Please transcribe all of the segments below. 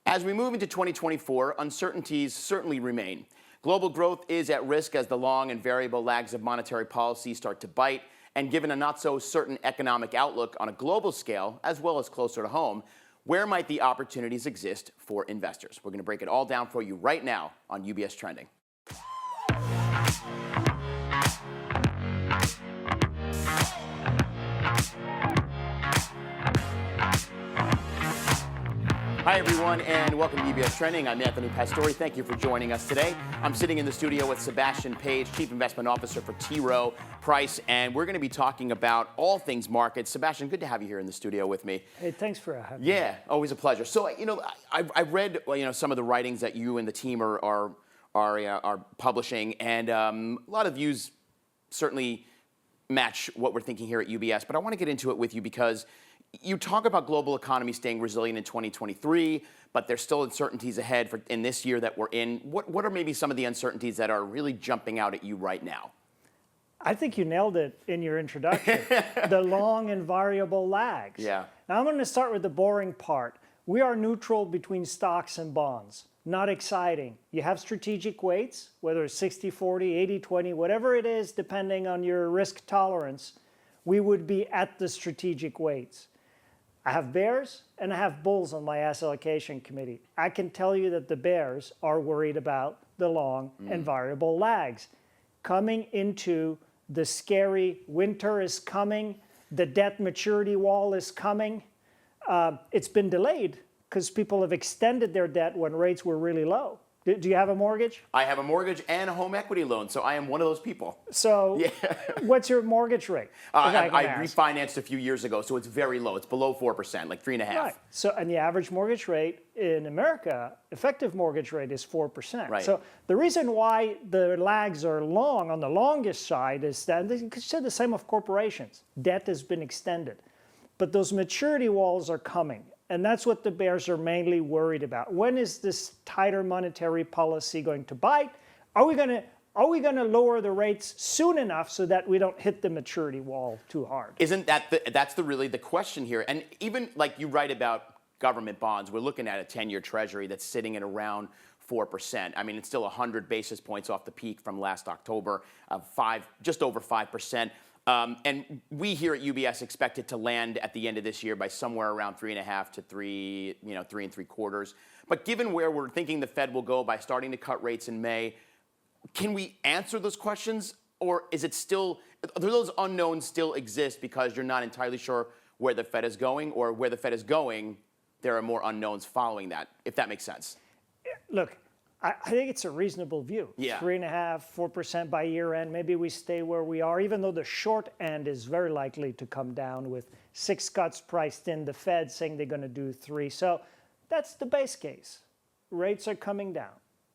As we move into 2024, uncertainties certainly remain. Global growth is at risk as the long and variable lags of monetary policy start to bite. And given a not so certain economic outlook on a global scale, as well as closer to home, where might the opportunities exist for investors? We're going to break it all down for you right now on UBS Trending. Hi, everyone, and welcome to UBS Trending. I'm Anthony Pastore. Thank you for joining us today. I'm sitting in the studio with Sebastian Page, Chief Investment Officer for T. Rowe Price, and we're going to be talking about all things markets. Sebastian, good to have you here in the studio with me. Hey, thanks for having me. Yeah, always a pleasure. So, I've read, some of the writings that you and the team are publishing, and a lot of views certainly match what we're thinking here at UBS. But I want to get into it with you because you talk about global economy staying resilient in 2023, but there's still uncertainties ahead in this year that we're in. What are maybe some of the uncertainties that are really jumping out at you right now? I think you nailed it in your introduction. The long and variable lags. Yeah. Now I'm going to start with the boring part. We are neutral between stocks and bonds. Not exciting. You have strategic weights, whether it's 60-40, 80-20, whatever it is, depending on your risk tolerance, we would be at the strategic weights. I have bears and I have bulls on my asset allocation committee. I can tell you that the bears are worried about the long and variable lags. Coming into the scary winter is coming, the debt maturity wall is coming. It's been delayed because people have extended their debt when rates were really low. Do you have a mortgage? I have a mortgage and a home equity loan, so I am one of those people. So yeah. What's your mortgage rate? I refinanced a few years ago, so it's very low. It's below 4%, like 3.5%. Right. So, and the average mortgage rate in America, effective mortgage rate is 4%. Right. So the reason why the lags are long on the longest side is that they consider the same of corporations. Debt has been extended, but those maturity walls are coming. And that's what the bears are mainly worried about. When is this tighter monetary policy going to bite? Are we going to lower the rates soon enough so that we don't hit the maturity wall too hard? Isn't that that's really the question here? And even like you write about government bonds, we're looking at a 10-year Treasury that's sitting at around 4%. I mean, it's still 100 basis points off the peak from last October, just over 5%. And we here at UBS expect it to land at the end of this year by somewhere around 3.5 to 3.75. But given where we're thinking the Fed will go by starting to cut rates in May, can we answer those questions, or is it still, do those unknowns still exist because you're not entirely sure where the Fed is going, or where the Fed is going, there are more unknowns following that, if that makes sense? Look, I think it's a reasonable view. Yeah. 3.5%, 4% by year end. Maybe we stay where we are, even though the short end is very likely to come down with 6 cuts priced in, the Fed saying they're going to do 3. So that's the base case. Rates are coming down,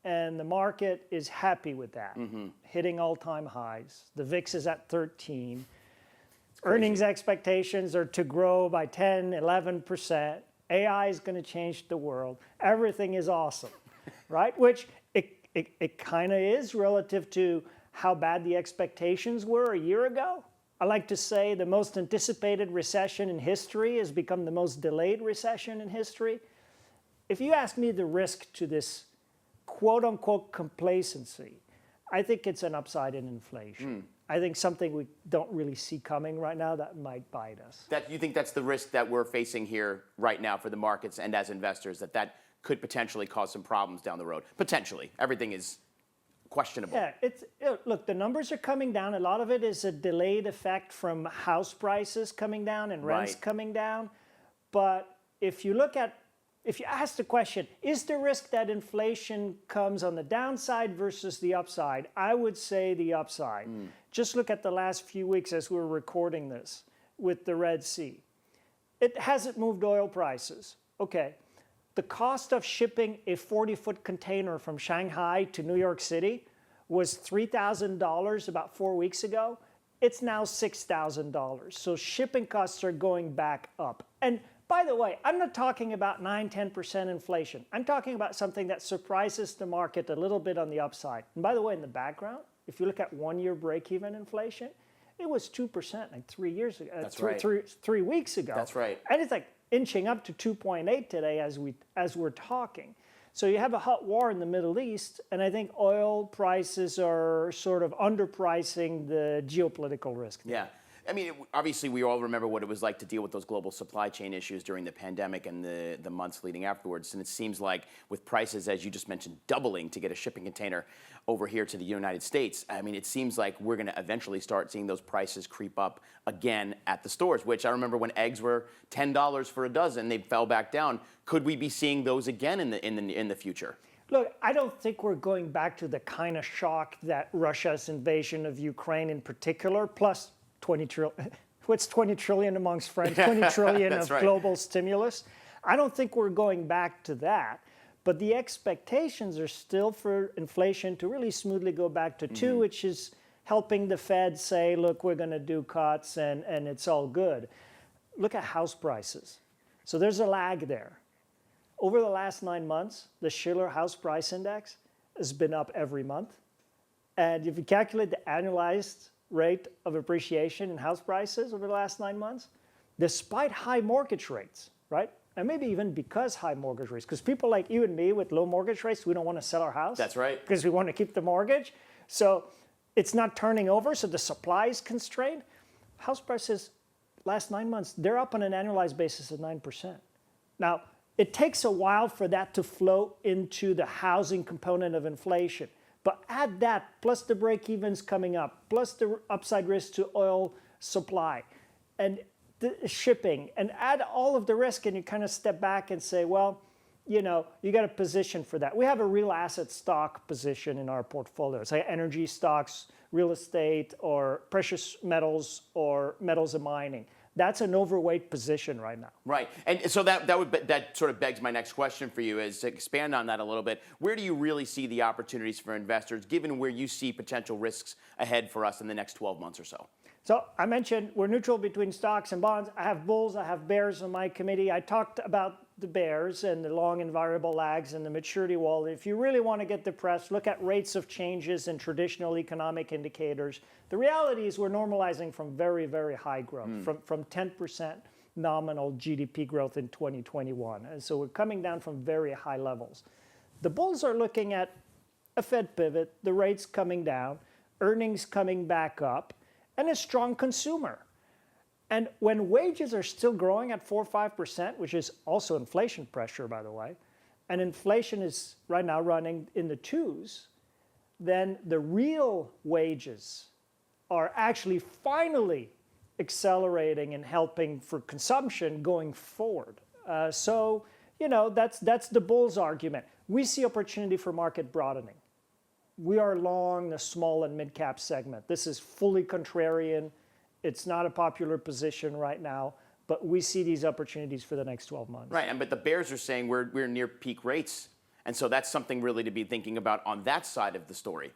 and the market is happy with that, hitting all-time highs. The VIX is at 13. Earnings expectations are to grow by 10, 11%. AI is going to change the world. Everything is awesome. Right, which it kind of is relative to how bad the expectations were a year ago. I like to say the most anticipated recession in history has become the most delayed recession in history. If you ask me the risk to this quote-unquote complacency, I think it's an upside in inflation. I think something we don't really see coming right now that might bite us. You think that's the risk that we're facing here right now for the markets and as investors, that could potentially cause some problems down the road? Potentially. Everything is questionable. Yeah, look, the numbers are coming down. A lot of it is a delayed effect from house prices coming down and rents coming down. But if you ask the question, is the risk that inflation comes on the downside versus the upside? I would say the upside. Just look at the last few weeks as we're recording this with the Red Sea. It hasn't moved oil prices. Okay. The cost of shipping a 40-foot container from Shanghai to New York City was $3,000 about 4 weeks ago. It's now $6,000. So shipping costs are going back up. And by the way, I'm not talking about 9, 10% inflation. I'm talking about something that surprises the market a little bit on the upside. And by the way, in the background, if you look at 1-year break-even inflation, it was 2% like 3 years ago. That's right. 3 weeks ago. That's right. And it's like, inching up to 2.8 today as we're talking. So you have a hot war in the Middle East, and I think oil prices are sort of underpricing the geopolitical risk. Yeah. I mean, obviously, we all remember what it was like to deal with those global supply chain issues during the pandemic and the months leading afterwards. And it seems like with prices, as you just mentioned, doubling to get a shipping container over here to the United States, I mean, it seems like we're going to eventually start seeing those prices creep up again at the stores, which I remember when eggs were $10 for a dozen, they fell back down. Could we be seeing those again in the future? Look, I don't think we're going back to the kind of shock that Russia's invasion of Ukraine in particular, plus 20 trillion, what's 20 trillion amongst friends, 20 trillion of right. global stimulus. I don't think we're going back to that, but the expectations are still for inflation to really smoothly go back to 2, which is helping the Fed say, look, we're going to do cuts and it's all good. Look at house prices. So there's a lag there. Over the last 9 months, the Schiller House Price Index has been up every month. And if you calculate the annualized rate of appreciation in house prices over the last 9 months, despite high mortgage rates, right? And maybe even because high mortgage rates, because people like you and me with low mortgage rates, we don't want to sell our house. That's right. Because we want to keep the mortgage. So it's not turning over, so the supply is constrained. House prices, last 9 months, they're up on an annualized basis of 9%. Now, it takes a while for that to flow into the housing component of inflation. But add that, plus the break-evens coming up, plus the upside risk to oil supply, and the shipping, and add all of the risk, and you kind of step back and say, well, you know, you got a position for that. We have a real asset stock position in our portfolio, say energy stocks, real estate, or precious metals, or metals and mining. That's an overweight position right now. Right, and so that sort of begs my next question for you, is to expand on that a little bit. Where do you really see the opportunities for investors, given where you see potential risks ahead for us in the next 12 months or so? So I mentioned we're neutral between stocks and bonds. I have bulls, I have bears on my committee. I talked about the bears and the long and variable lags and the maturity wall. If you really want to get depressed, look at rates of changes in traditional economic indicators. The reality is we're normalizing from very, very high growth, from 10% nominal GDP growth in 2021. And so we're coming down from very high levels. The bulls are looking at a Fed pivot, the rates coming down, earnings coming back up, and a strong consumer. And when wages are still growing at 4 or 5%, which is also inflation pressure, by the way, and inflation is right now running in the 2s, then the real wages are actually finally accelerating and helping for consumption going forward. So, you know, that's the bull's argument. We see opportunity for market broadening. We are long the small and mid-cap segment. This is fully contrarian. It's not a popular position right now, but we see these opportunities for the next 12 months. Right, but the bears are saying we're near peak rates, and so that's something really to be thinking about on that side of the story.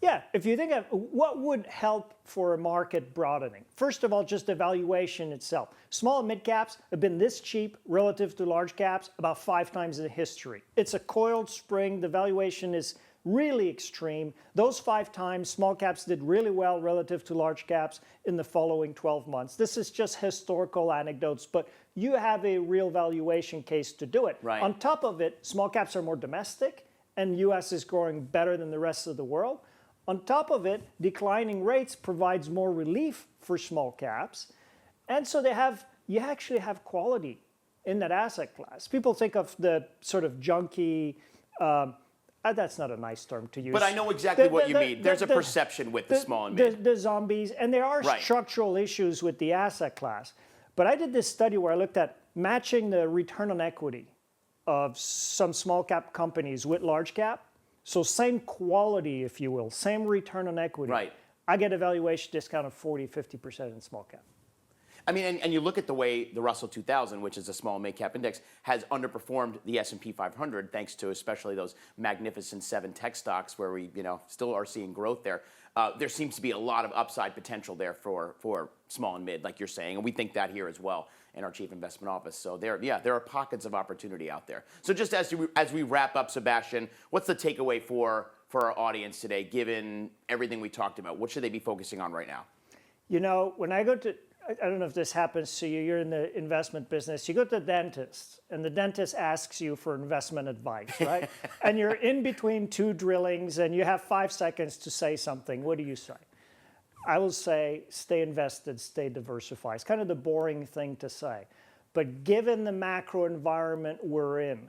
Yeah, if you think of what would help for a market broadening, first of all, just the valuation itself. Small and mid caps have been this cheap relative to large caps about 5 times in the history. It's a coiled spring. The valuation is really extreme. Those 5 times, small caps did really well relative to large caps in the following 12 months. This is just historical anecdotes, but you have a real valuation case to do it. Right. On top of it, small caps are more domestic, and U.S. is growing better than the rest of the world. On top of it, declining rates provides more relief for small caps. And so you actually have quality in that asset class. People think of the sort of junky, that's not a nice term to use. But I know exactly what you mean. There's a perception with the small and mid. The zombies, and there are Right. structural issues with the asset class. But I did this study where I looked at matching the return on equity of some small cap companies with large cap. So same quality, if you will, same return on equity. Right. I get a valuation discount of 40, 50% in small cap. I mean, and you look at the way the Russell 2000, which is a small mid-cap index, has underperformed the S&P 500, thanks to especially those magnificent 7 tech stocks where we, still are seeing growth there. There seems to be a lot of upside potential there for small and mid, like you're saying, and we think that here as well in our chief investment office. So there are pockets of opportunity out there. So just as we wrap up, Sebastian, what's the takeaway for our audience today, given everything we talked about? What should they be focusing on right now? When I go to I don't know if this happens to you. You're in the investment business. You go to the dentist, and the dentist asks you for investment advice, right? And you're in between two drillings, and you have 5 seconds to say something. What do you say? I will say, stay invested, stay diversified. It's kind of the boring thing to say. But given the macro environment we're in,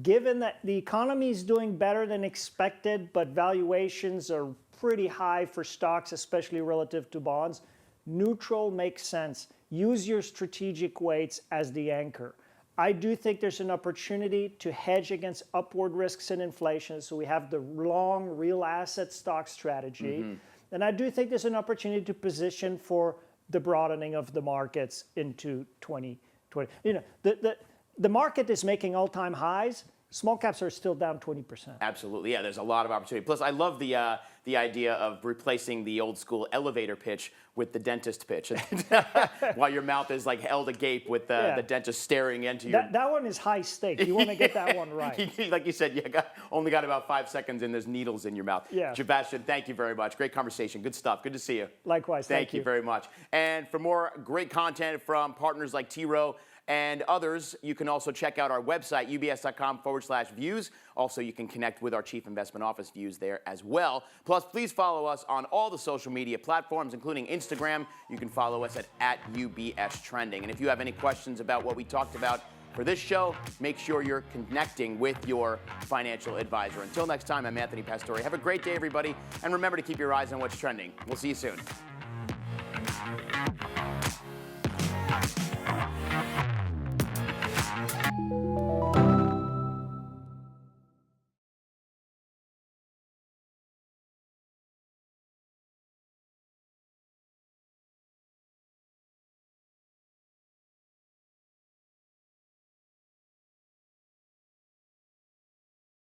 given that the economy is doing better than expected, but valuations are pretty high for stocks, especially relative to bonds, neutral makes sense. Use your strategic weights as the anchor. I do think there's an opportunity to hedge against upward risks in inflation, so we have the long real asset stock strategy. And I do think there's an opportunity to position for the broadening of the markets into 2020. You know, the market is making all-time highs. Small caps are still down 20%. Absolutely, yeah. There's a lot of opportunity. Plus, I love the idea of replacing the old school elevator pitch with the dentist pitch, while your mouth is like held agape with the dentist staring into your. That one is high stake. You want to get that one right. Like you said, you only got about 5 seconds, and there's needles in your mouth. Yeah. Sebastian, thank you very much. Great conversation. Good stuff. Good to see you. Likewise. Thank you very much. And for more great content from partners like T. Rowe and others, you can also check out our website, ubs.com/views. Also, you can connect with our Chief Investment Office views there as well. Plus, please follow us on all the social media platforms, including Instagram. You can follow us at UBS Trending. And if you have any questions about what we talked about for this show, make sure you're connecting with your financial advisor. Until next time, I'm Anthony Pastore. Have a great day, everybody. And remember to keep your eyes on what's trending. We'll see you soon.